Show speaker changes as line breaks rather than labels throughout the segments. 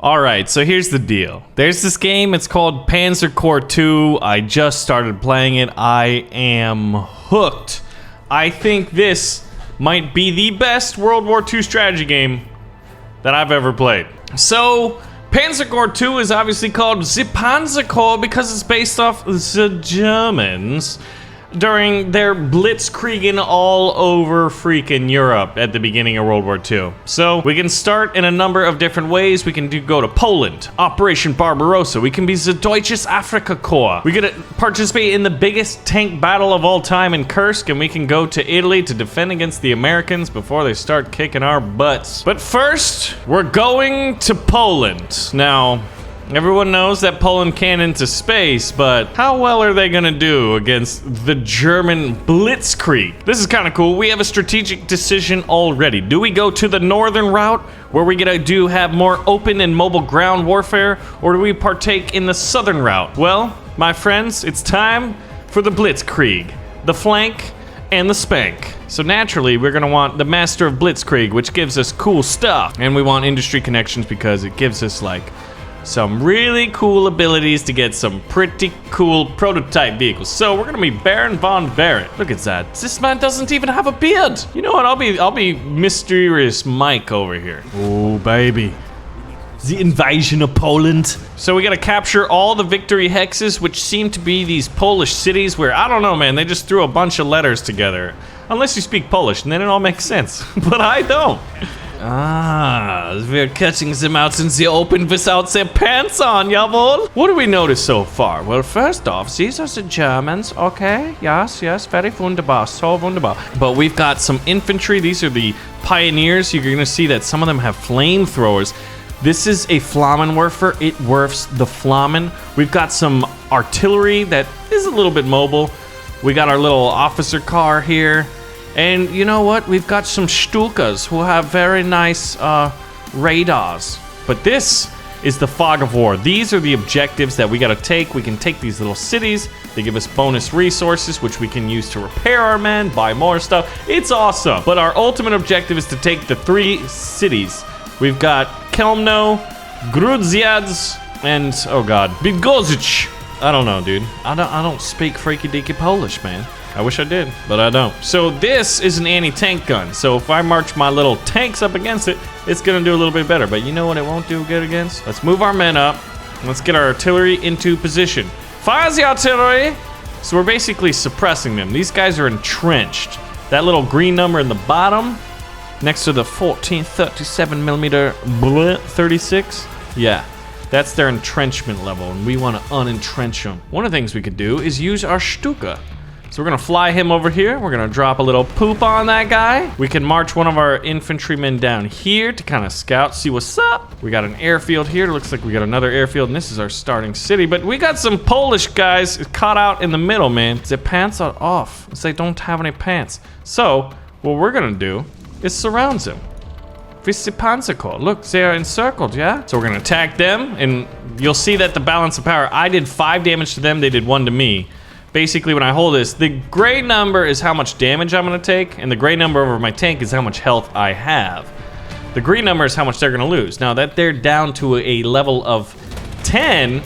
Alright, so here's the deal. There's this game, it's called Panzer Corps 2. I just started playing it. I am hooked. I think this might be the best World War II strategy game that I've ever played. So, Panzer Corps 2 is obviously called the Panzer Corps because it's based off the Germans during their blitzkrieging all over freaking Europe at the beginning of World War II. So we can start in a number of different ways. We can go to Poland, Operation Barbarossa. We can be the Deutsches Afrika Korps. We get to participate in the biggest tank battle of all time in Kursk, and we can go to Italy to defend against the Americans before they start kicking our butts. But first, we're going to Poland. Now, everyone knows that Poland can into space, but how well are they gonna do against the German blitzkrieg? This is kind of cool. We have a strategic decision already. Do we go to the northern route, where we have more open and mobile ground warfare, or do we partake in the southern route? Well, my friends, it's time for the blitzkrieg, the flank, and the spank. So naturally, we're gonna want the Master of Blitzkrieg, which gives us cool stuff. And we want industry connections because it gives us like some really cool abilities to get some pretty cool prototype vehicles. So we're gonna be Baron von Barrett. Look at that. This man doesn't even have a beard. You know what? I'll be mysterious Mike over here. Oh baby. The invasion of Poland. So we gotta capture all the victory hexes, which seem to be these Polish cities where, I don't know, man, they just threw a bunch of letters together. Unless you speak Polish, and then it all makes sense. But I don't. Ah, we're catching them out in the open without their pants on, jawohl. What do we notice so far? Well, first off, these are the Germans, okay? Yes, very wunderbar, so wunderbar. But we've got some infantry. These are the pioneers. You're gonna see that some of them have flamethrowers. This is a Flammenwerfer. It werfs the Flammen. We've got some artillery that is a little bit mobile. We got our little officer car here. And you know what? We've got some Stukas who have very nice radars. But this is the fog of war. These are the objectives that we gotta take. We can take these little cities. They give us bonus resources, which we can use to repair our men, buy more stuff. It's awesome. But our ultimate objective is to take the 3 cities. We've got Kelmno, Grudziadz, and, oh god, Bydgoszcz. I don't know, dude. I don't speak freaky deaky Polish, man. I wish I did, but I don't. So this is an anti-tank gun. So if I march my little tanks up against it, it's gonna do a little bit better. But you know what it won't do good against? Let's move our men up. Let's get our artillery into position. Fire the artillery! So we're basically suppressing them. These guys are entrenched. That little green number in the bottom, next to the 1437 millimeter 36, yeah. That's their entrenchment level, and we want to unentrench them. One of the things we could do is use our Stuka. So we're gonna fly him over here. We're gonna drop a little poop on that guy. We can march one of our infantrymen down here to kind of scout, see what's up. We got an airfield here. It looks like we got another airfield, and this is our starting city. But we got some Polish guys caught out in the middle, man. Their pants are off. They don't have any pants. So what we're gonna do is surround them. With the Panzer Corps. Look, they are encircled, yeah? So we're gonna attack them, and you'll see that the balance of power, I did 5 damage to them, they did 1 to me. Basically, when I hold this, the gray number is how much damage I'm gonna take, and the gray number over my tank is how much health I have. The green number is how much they're gonna lose. Now that they're down to a level of 10,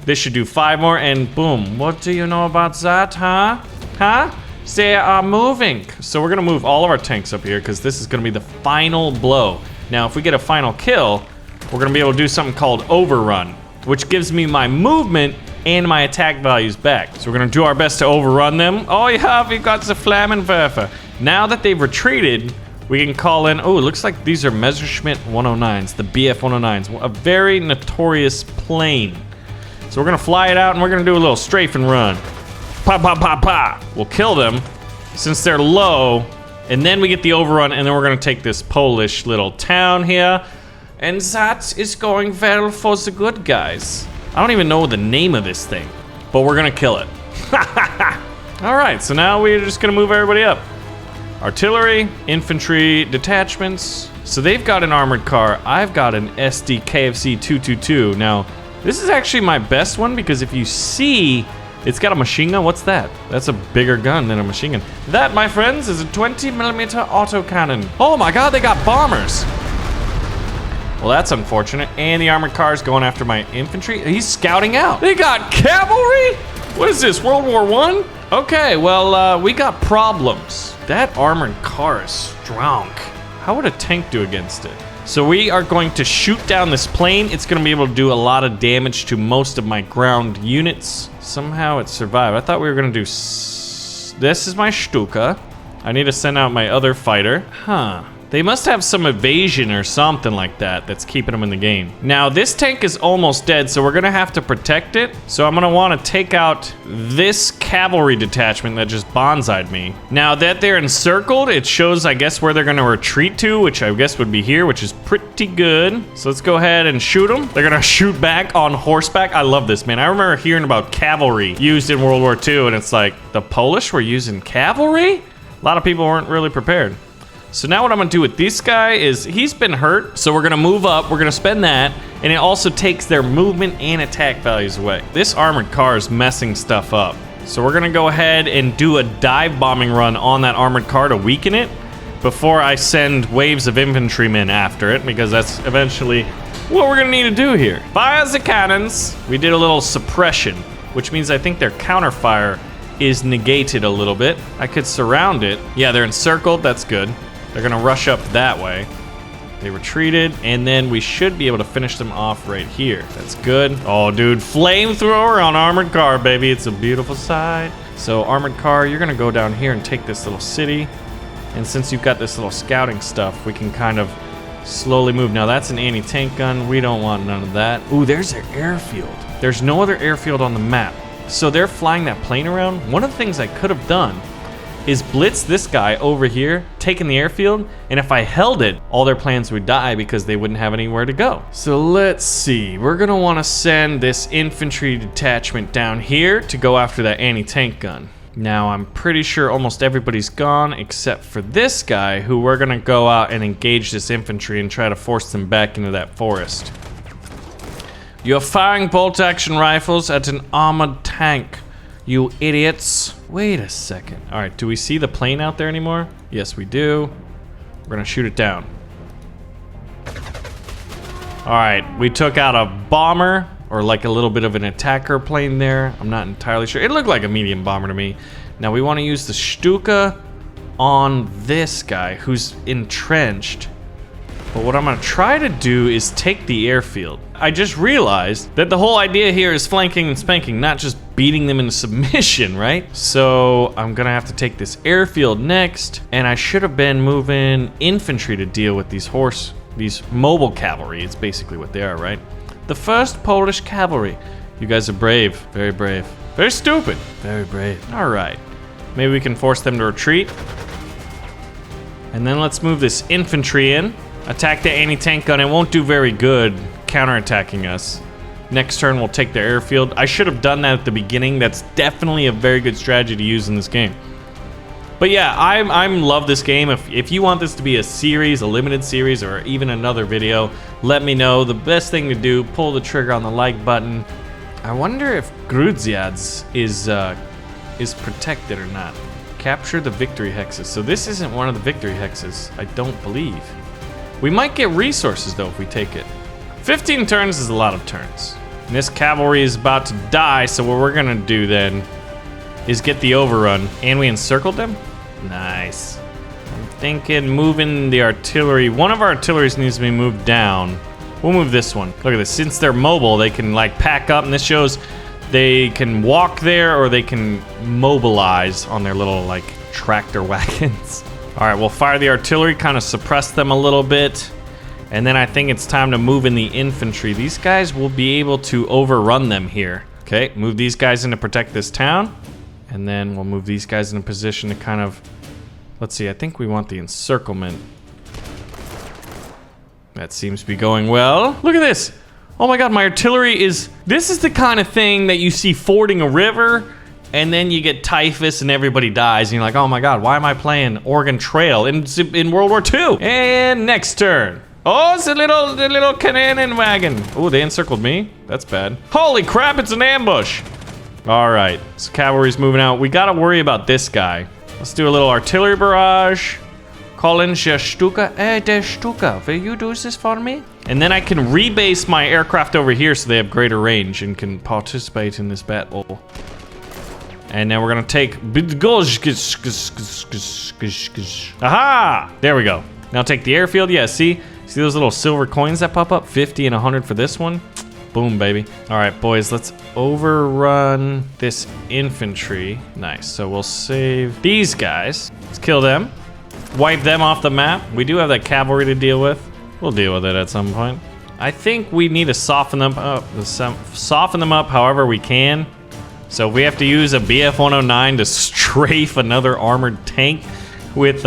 this should do 5 more, and boom. What do you know about that, huh? Huh? They are moving. So we're gonna move all of our tanks up here, because this is gonna be the final blow. Now, if we get a final kill, we're gonna be able to do something called overrun, which gives me my movement and my attack values back. So we're gonna do our best to overrun them. Oh yeah, we got the Flammenwerfer. Now that they've retreated, we can call in, oh, it looks like these are Messerschmitt 109s, the BF 109s, a very notorious plane. So we're gonna fly it out and we're gonna do a little strafe and run. Pa, pa, pa, pa. We'll kill them since they're low, and then we get the overrun, and then we're gonna take this Polish little town here, and that is going well for the good guys. I don't even know the name of this thing, but we're gonna kill it. All right, so now we're just gonna move everybody up. Artillery, infantry, detachments. So they've got an armored car. I've got an SD KFC 222. Now, this is actually my best one because if you see, it's got a machine gun. What's that? That's a bigger gun than a machine gun. That, my friends, is a 20mm autocannon. Oh my God, they got bombers. Well, that's unfortunate. And the armored car is going after my infantry. He's scouting out. They got cavalry? What is this, World War I? Okay, well, we got problems. That armored car is strong. How would a tank do against it? So we are going to shoot down this plane. It's going to be able to do a lot of damage to most of my ground units. Somehow it survived. I thought we were going to do... This is my Stuka. I need to send out my other fighter. Huh. They must have some evasion or something like that that's keeping them in the game. Now, this tank is almost dead, so we're gonna have to protect it. So I'm gonna wanna take out this cavalry detachment that just bonsai'd me. Now that they're encircled, it shows, I guess, where they're gonna retreat to, which I guess would be here, which is pretty good. So let's go ahead and shoot them. They're gonna shoot back on horseback. I love this, man. I remember hearing about cavalry used in World War II, and it's like, the Polish were using cavalry? A lot of people weren't really prepared. So now what I'm gonna do with this guy is, he's been hurt, so we're gonna move up, we're gonna spend that, and it also takes their movement and attack values away. This armored car is messing stuff up. So we're gonna go ahead and do a dive bombing run on that armored car to weaken it before I send waves of infantrymen after it, because that's eventually what we're gonna need to do here. Fire the cannons. We did a little suppression, which means I think their counterfire is negated a little bit. I could surround it. Yeah, they're encircled, that's good. They're gonna rush up that way. They retreated, and then we should be able to finish them off right here. That's good. Oh, dude, flamethrower on armored car, baby. It's a beautiful sight. So, armored car, you're gonna go down here and take this little city. And since you've got this little scouting stuff, we can kind of slowly move. Now, that's an anti-tank gun. We don't want none of that. Ooh, there's their airfield. There's no other airfield on the map. So they're flying that plane around. One of the things I could have done is blitz this guy over here, taking the airfield, and if I held it, all their planes would die because they wouldn't have anywhere to go. So let's see, we're gonna wanna send this infantry detachment down here to go after that anti-tank gun. Now, I'm pretty sure almost everybody's gone except for this guy, who we're gonna go out and engage this infantry and try to force them back into that forest. You're firing bolt-action rifles at an armored tank, you idiots. Wait a second. All right, do we see the plane out there anymore? Yes, we do. We're gonna shoot it down. All right, we took out a bomber, or like a little bit of an attacker plane there. I'm not entirely sure. It looked like a medium bomber to me. Now we wanna use the Stuka on this guy who's entrenched. But what I'm gonna try to do is take the airfield. I just realized that the whole idea here is flanking and spanking, not just beating them into submission, right? So I'm gonna have to take this airfield next, and I should have been moving infantry to deal with these mobile cavalry. It's basically what they are, right? The first Polish cavalry. You guys are brave, very brave. Very stupid, very brave. All right, maybe we can force them to retreat. And then let's move this infantry in. Attack the anti-tank gun. It won't do very good counterattacking us. Next turn, we'll take their airfield. I should have done that at the beginning. That's definitely a very good strategy to use in this game. But yeah, I love this game. If you want this to be a series, a limited series, or even another video, let me know. The best thing to do, pull the trigger on the like button. I wonder if Grudziadz is protected or not. Capture the victory hexes. So this isn't one of the victory hexes, I don't believe. We might get resources though if we take it. 15 turns is a lot of turns. And this cavalry is about to die, so what we're gonna do then is get the overrun. And we encircled them? Nice. I'm thinking moving the artillery. One of our artilleries needs to be moved down. We'll move this one. Look at this, since they're mobile, they can like pack up, and this shows they can walk there or they can mobilize on their little like tractor wagons. All right, we'll fire the artillery, kind of suppress them a little bit. And then I think it's time to move in the infantry. These guys will be able to overrun them here. Okay, move these guys in to protect this town. And then we'll move these guys in a position to kind of, let's see, I think we want the encirclement. That seems to be going well. Look at this. Oh my God, my artillery is, this is the kind of thing that you see fording a river, and then you get typhus and everybody dies, and you're like, oh my God, why am I playing Oregon Trail in World War II? And next turn. Oh, it's the little cannon wagon. Oh, they encircled me. That's bad. Holy crap, it's an ambush. All right, so cavalry's moving out. We gotta worry about this guy. Let's do a little artillery barrage. Call in der Stuka. Der Stuka, will you do this for me? And then I can rebase my aircraft over here so they have greater range and can participate in this battle. And now we're gonna take... Aha! There we go. Now take the airfield. Yeah, see those little silver coins that pop up? 50 and 100 for this one. Boom, baby. All right, boys, let's overrun this infantry. Nice, so we'll save these guys. Let's kill them. Wipe them off the map. We do have that cavalry to deal with. We'll deal with it at some point. I think we need to soften them up however we can. So if we have to use a BF-109 to strafe another armored tank with,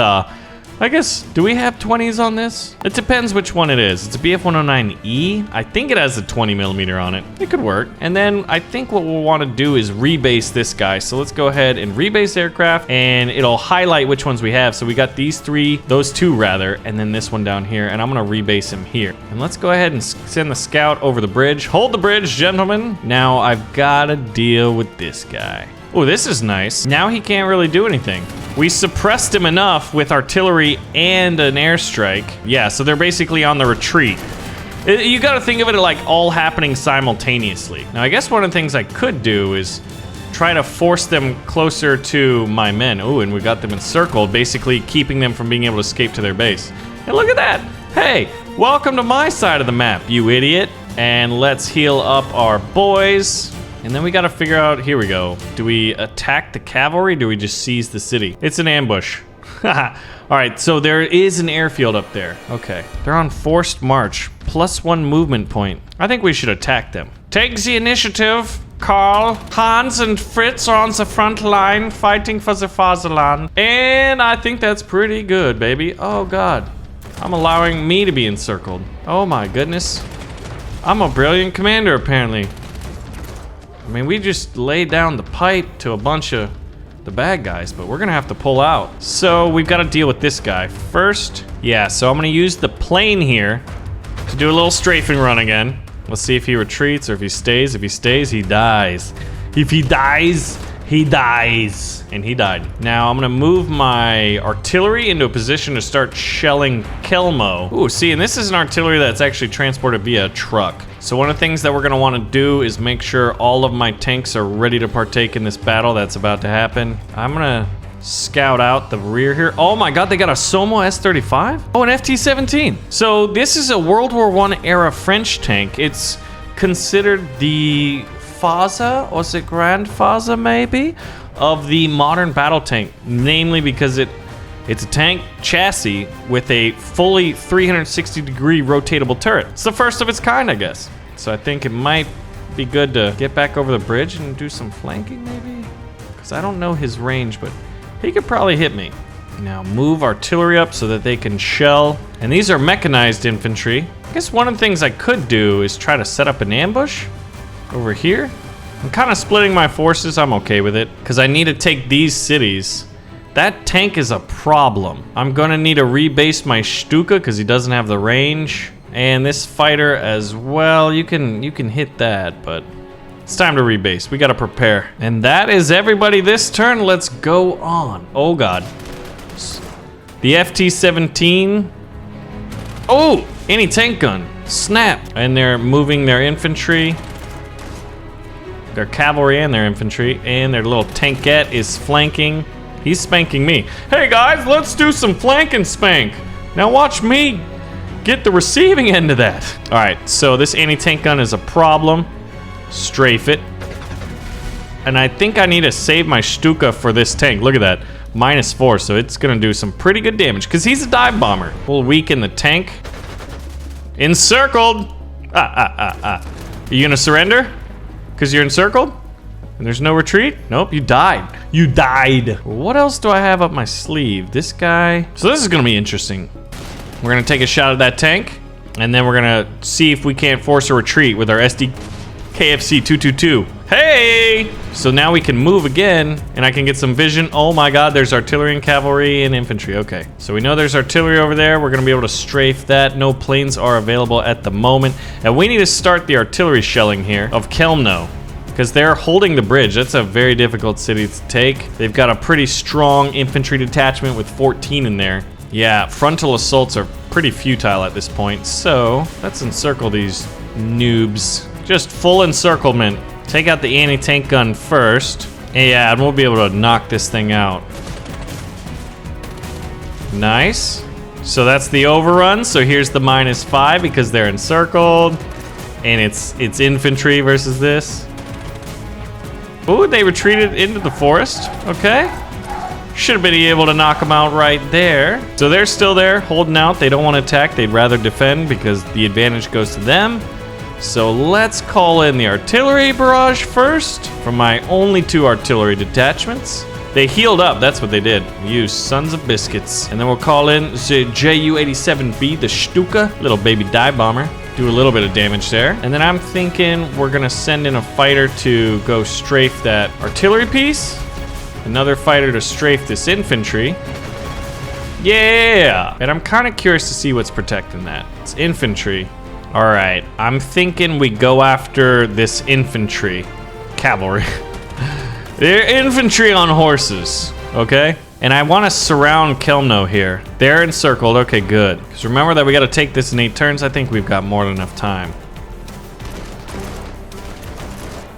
I guess, do we have 20s on this? It depends which one it is. It's a BF-109E. I think it has a 20mm on it. It could work. And then I think what we'll want to do is rebase this guy. So let's go ahead and rebase aircraft, and it'll highlight which ones we have. So we got these three, those two rather, and then this one down here, and I'm gonna rebase him here. And let's go ahead and send the scout over the bridge. Hold the bridge, gentlemen. Now I've gotta deal with this guy. Oh, this is nice. Now he can't really do anything. We suppressed him enough with artillery and an airstrike. Yeah, so they're basically on the retreat. You gotta think of it like all happening simultaneously. Now, I guess one of the things I could do is try to force them closer to my men. Oh, and we got them encircled, basically keeping them from being able to escape to their base. And look at that. Hey, welcome to my side of the map, you idiot. And let's heal up our boys. And then we gotta figure out, here we go. Do we attack the cavalry? Do we just seize the city? It's an ambush. All right, so there is an airfield up there. Okay, they're on forced march, +1 movement point. I think we should attack them. Take the initiative, Karl. Hans and Fritz are on the front line fighting for the fatherland. And I think that's pretty good, baby. Oh God, I'm allowing me to be encircled. Oh my goodness. I'm a brilliant commander, apparently. I mean, we just laid down the pipe to a bunch of the bad guys, but we're gonna have to pull out. So we've got to deal with this guy first. Yeah, so I'm gonna use the plane here to do a little strafing run again. Let's see if he retreats or if he stays. If he stays, he dies. If he dies, he dies. And he died. Now I'm gonna move my artillery into a position to start shelling Kelmo. Ooh, see, and this is an artillery that's actually transported via a truck. So one of the things that we're gonna wanna do is make sure all of my tanks are ready to partake in this battle that's about to happen. I'm gonna scout out the rear here. Oh my God, they got a Somo S-35? Oh, an FT-17. So this is a World War I era French tank. It's considered the father, or the grandfather maybe, of the modern battle tank, namely because it's a tank chassis with a fully 360-degree rotatable turret. It's the first of its kind, I guess. So I think it might be good to get back over the bridge and do some flanking, maybe? Because I don't know his range, but he could probably hit me. Now move artillery up so that they can shell. And these are mechanized infantry. I guess one of the things I could do is try to set up an ambush over here. I'm kind of splitting my forces. I'm okay with it because I need to take these cities. That tank is a problem. I'm gonna need to rebase my Stuka because he doesn't have the range, and this fighter as well. You can hit that, but it's time to rebase. We gotta prepare, and that is everybody this turn. Let's go on. Oh God, the FT-17. Oh, anti-tank gun. Snap, and they're moving their infantry. Their cavalry and their infantry, and their little tankette is flanking. He's spanking me. Hey guys, let's do some flank and spank. Now watch me get the receiving end of that. All right, so this anti-tank gun is a problem. Strafe it. And I think I need to save my Stuka for this tank. Look at that, -4, so it's gonna do some pretty good damage because he's a dive bomber. We'll weaken the tank. Encircled. Are you gonna surrender? Because you're encircled? And there's no retreat? Nope, you died. You died. What else do I have up my sleeve? This guy. So this is gonna be interesting. We're gonna take a shot at that tank, and then we're gonna see if we can't force a retreat with our SD KFC 222. Hey! So now we can move again, and I can get some vision. Oh my God, there's artillery and cavalry and infantry. Okay, so we know there's artillery over there. We're gonna be able to strafe that. No planes are available at the moment. And we need to start the artillery shelling here of Kelmno, because they're holding the bridge. That's a very difficult city to take. They've got a pretty strong infantry detachment with 14 in there. Yeah, frontal assaults are pretty futile at this point. So let's encircle these noobs. Just full encirclement. Take out the anti-tank gun first. Yeah, and we'll be able to knock this thing out. Nice. So that's the overrun. So here's the -5 because they're encircled. And it's infantry versus this. Ooh, they retreated into the forest. Okay. Should have been able to knock them out right there. So they're still there, holding out. They don't want to attack. They'd rather defend because the advantage goes to them. So let's call in the artillery barrage first from my only 2 artillery detachments. They healed up, that's what they did. You sons of biscuits. And then we'll call in the Ju-87B, the Stuka, little baby dive bomber. Do a little bit of damage there. And then I'm thinking we're gonna send in a fighter to go strafe that artillery piece. Another fighter to strafe this infantry. Yeah! And I'm kind of curious to see what's protecting that. It's infantry. All right, I'm thinking we go after this infantry. Cavalry. They're infantry on horses, okay? And I want to surround Kelmno here. They're encircled, okay, good. Because remember that we got to take this in 8 turns. I think we've got more than enough time.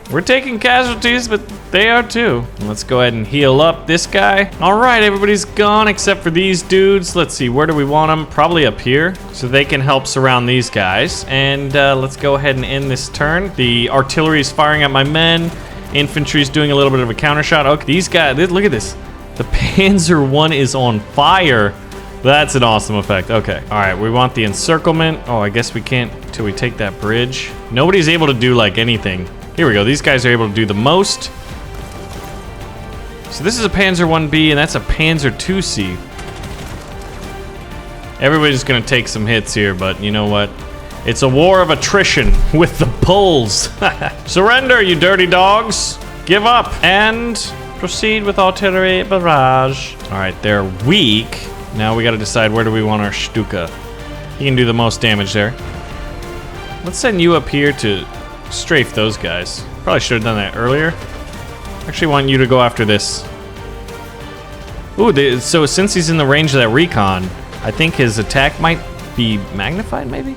We're taking casualties, but they are too. Let's go ahead and heal up this guy. All right, everybody's gone except for these dudes. Let's see, where do we want them? Probably up here, so they can help surround these guys. And let's go ahead and end this turn. The artillery is firing at my men. Infantry's doing a little bit of a counter shot. Okay, these guys, look at this. The Panzer 1 is on fire. That's an awesome effect. Okay, all right, we want the encirclement. Oh, I guess we can't till we take that bridge. Nobody's able to do like anything. Here we go, these guys are able to do the most. So this is a Panzer 1B and that's a Panzer 2C. Everybody's gonna take some hits here, but you know what? It's a war of attrition with the Poles. Surrender, you dirty dogs. Give up and proceed with artillery barrage. All right, they're weak. Now we gotta decide where do we want our Stuka. He can do the most damage there. Let's send you up here to strafe those guys. Probably should have done that earlier. Actually want you to go after this. Ooh, so since he's in the range of that recon, I think his attack might be magnified, maybe?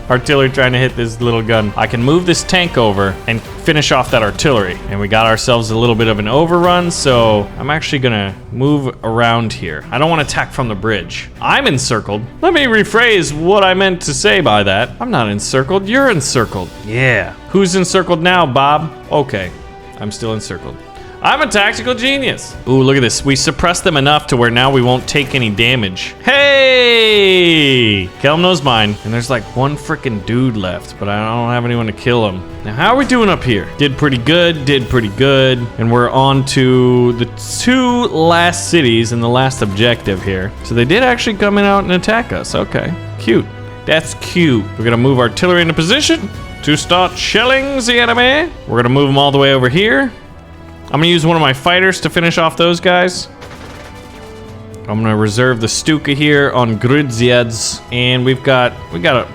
Artillery trying to hit this little gun. I can move this tank over and finish off that artillery. And we got ourselves a little bit of an overrun, so I'm actually gonna move around here. I don't want to attack from the bridge. I'm encircled. Let me rephrase what I meant to say by that. I'm not encircled, you're encircled. Yeah. Who's encircled now, Bob? Okay, I'm still encircled. I'm a tactical genius. Ooh, look at this. We suppressed them enough to where now we won't take any damage. Hey! Kelmno's mine. And there's like one freaking dude left, but I don't have anyone to kill him. Now, how are we doing up here? Did pretty good. And we're on to the 2 last cities and the last objective here. So they did actually come in out and attack us. Okay, cute. That's cute. We're gonna move artillery into position to start shelling the enemy. We're gonna move them all the way over here. I'm gonna use one of my fighters to finish off those guys. I'm gonna reserve the Stuka here on Grudzieds, and we've got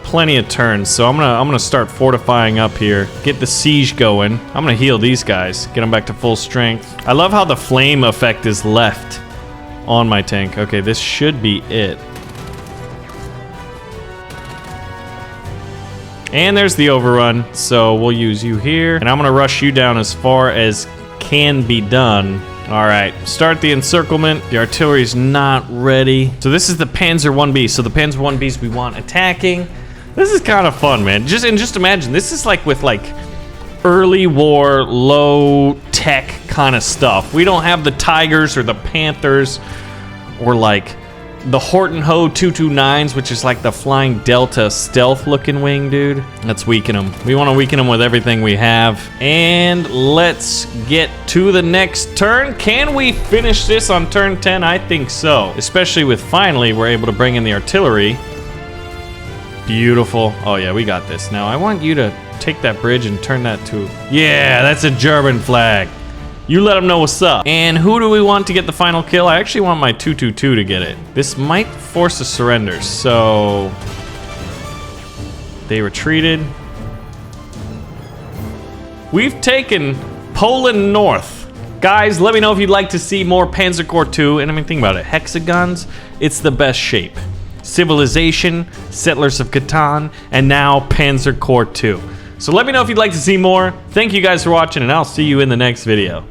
plenty of turns, so I'm gonna start fortifying up here, get the siege going. I'm gonna heal these guys, get them back to full strength. I love how the flame effect is left on my tank. Okay, this should be it. And there's the overrun, so we'll use you here, and I'm gonna rush you down as far as can be done. All right, start the encirclement. The artillery's not ready. So this is the Panzer 1B. So the Panzer 1Bs we want attacking. This is kind of fun, man. Just imagine, this is like with like early war, low tech kind of stuff. We don't have the Tigers or the Panthers or like the Horton Ho 229s, which is like the Flying Delta stealth looking wing, dude. Let's weaken them. We want to weaken them with everything we have. And let's get to the next turn. Can we finish this on turn 10? I think so. Especially with finally we're able to bring in the artillery. Beautiful. Oh yeah, we got this. Now I want you to take that bridge and turn that to... Yeah, that's a German flag. You let them know what's up. And who do we want to get the final kill? I actually want my 222 to get it. This might force a surrender, so... They retreated. We've taken Poland North. Guys, let me know if you'd like to see more Panzer Corps 2. And I mean, think about it. Hexagons, it's the best shape. Civilization, Settlers of Catan, and now Panzer Corps 2. So let me know if you'd like to see more. Thank you guys for watching, and I'll see you in the next video.